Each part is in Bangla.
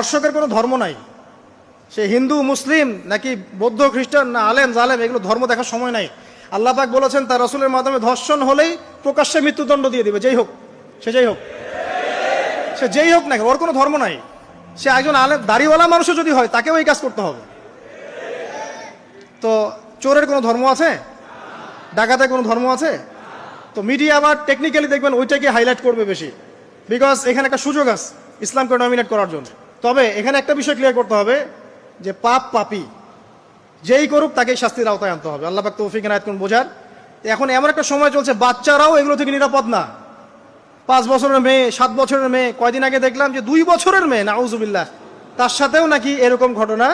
দর্শকের কোনো ধর্ম নাই, সে হিন্দু মুসলিম নাকি বৌদ্ধ খ্রিস্টান না আলেম জালেম, এগুলো ধর্ম দেখার সময় নাই। আল্লাহ পাক বলেছেন তার রাসূলের মাধ্যমে ধর্ষণ হলেই প্রকাশ্যে মৃত্যুদণ্ড দিয়ে দিবে, যেই হোক সে যেই হোক না, ওর কোনো ধর্ম নাই। সে একজন আলেম দাড়িওয়ালা মানুষও যদি হয় তাকেও এই কাজ করতে হবে। তো চোরের কোনো ধর্ম আছে? ডাকাতের কোনো ধর্ম আছে? তো মিডিয়া আবার টেকনিক্যালি দেখবেন ওইটাকে হাইলাইট করবে বেশি, বিকজ এখানে একটা সুযোগ আছে ইসলামকে ডমিনেট করার জন্য। তবে এখানে একটা বিষয় ক্লিয়ার করতে হবে যে পাপী যেই করুক তাকেই শাস্তির আওতায় আনতে হবে। আল্লাহ পাক তৌফিক এনায়েত করুন বোঝার। এখন এমন একটা সময় চলছে বাচ্চারাও এগুলো থেকে নিরাপদ না। 5 বছরের মেয়ে, 7 বছরের মেয়ে, কয়দিন আগে দেখলাম যে 2 বছরের মেয়ে, নাউজুবিল্লাহ, তার সাথেও নাকি এরকম ঘটনা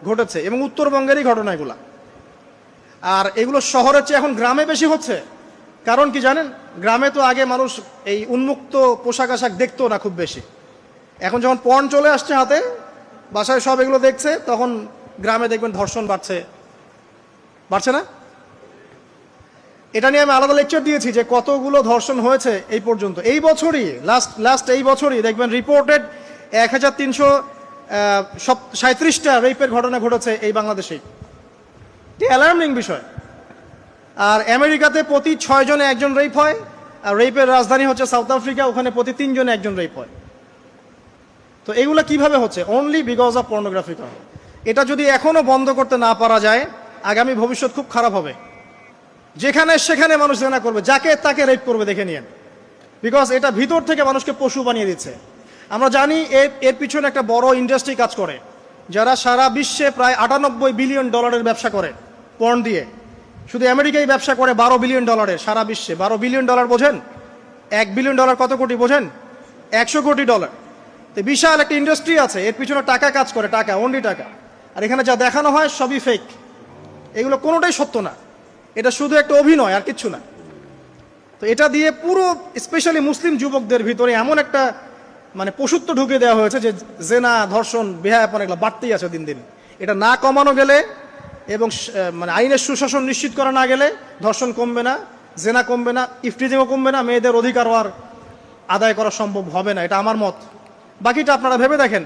ঘটেছে, এবং উত্তরবঙ্গেরই ঘটনা এগুলা। আর এগুলো শহরের চেয়ে এখন গ্রামে বেশি হচ্ছে। কারণ কি জানেন, গ্রামে তো আগে মানুষ এই উন্মুক্ত পোশাক আশাক দেখতো না খুব বেশি। এখন যখন পর্ন চলে আসছে হাতে, বাসায় সব এগুলো দেখছে, তখন গ্রামে দেখবেন ধর্ষণ বাড়ছে না? এটা নিয়ে আমি আলাদা লেকচার দিয়েছি যে কতগুলো ধর্ষণ হয়েছে এই পর্যন্ত। এই বছরই লাস্ট এই বছরই দেখবেন রিপোর্টেড 1337টা রেপের ঘটনা ঘটেছে এই বাংলাদেশেই। অ্যালার্মিং বিষয়। আর আমেরিকাতে প্রতি 6 জনে একজন রেপ হয়, আর রেপের রাজধানী হচ্ছে সাউথ আফ্রিকা, ওখানে প্রতি 3 জনে একজন রেপ হয়। তো এগুলো কিভাবে হচ্ছে? Only because of pornography. এটা যদি এখনো বন্ধ করতে না পারা যায়, আগামী ভবিষ্যৎ খুব খারাপ হবে। যেখানে সেখানে মানুষ জেনা করবে, যাকে তাকে রেপ করবে, দেখে নিয়েন। বিকজ এটা ভিতর থেকে মানুষকে পশু বানিয়ে দিচ্ছে। আমরা জানি এর পিছনে একটা বড় ইন্ডাস্ট্রি কাজ করে, যারা সারা বিশ্বে প্রায় $98 বিলিয়ন ব্যবসা করে পর্ন দিয়ে। শুধু আমেরিকায় ব্যবসা করে $12 বিলিয়ন সারা বিশ্বে। $12 বিলিয়ন বোঝেন? $1 বিলিয়ন কত কোটি বোঝেন? $100 কোটি। তো বিশাল একটা ইন্ডাস্ট্রি আছে, এর পিছনে টাকা কাজ করে, টাকা, অনলি টাকা। আর এখানে যা দেখানো হয় সবই ফেক, এগুলো কোনোটাই সত্য না। এটা শুধু একটা অভিনয়, আর কিচ্ছু না। তো এটা দিয়ে পুরো স্পেশালি মুসলিম যুবকদের ভিতরে এমন একটা পশুত্ব ঢুকে দেওয়া হয়েছে যে জেনা, ধর্ষণ, বেহায়াপন এগুলো বাড়তেই আছে দিন দিন। এটা না কমানো গেলে এবং আইনের সুশাসন নিশ্চিত করা না গেলে ধর্ষণ কমবে না, জেনা কমবে না, ইফটিজিংও কমবে না, মেয়েদের অধিকার আর আদায় করা সম্ভব হবে না। এটা আমার মত। বাকিটা আপনারা ভেবে দেখেন।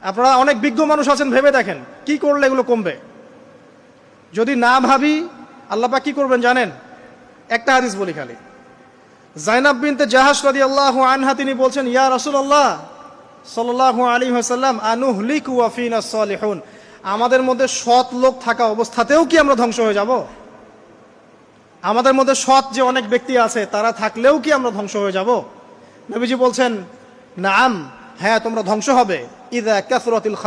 আপনারা অনেক বিজ্ঞ মানুষ আছেন, ভেবে দেখেন কি করলে এগুলো কমবে। যদি না ভাবি, আল্লাহ পাক কি করবেন জানেন? একটা হাদিস বলি খালি। জাইনাব বিনতে জাহাশ রাদিয়াল্লাহু আনহা তিনি বলছেন, ইয়া রাসূলুল্লাহ সাল্লাল্লাহু আলাইহি ওয়াসাল্লাম, আনুহলিকু ওয়া ফিনা সালিহুন, আমাদের মধ্যে সৎ লোক থাকা অবস্থাতেও কি আমরা ধ্বংস হয়ে যাব? আমাদের মধ্যে সৎ যে অনেক ব্যক্তি আছে তারা থাকলেও কি আমরা ধ্বংস হয়ে যাব? নবীজি বলছেন, নাম, হ্যাঁ তোমরা ধ্বংস হবে। ইযা কাসরাতিল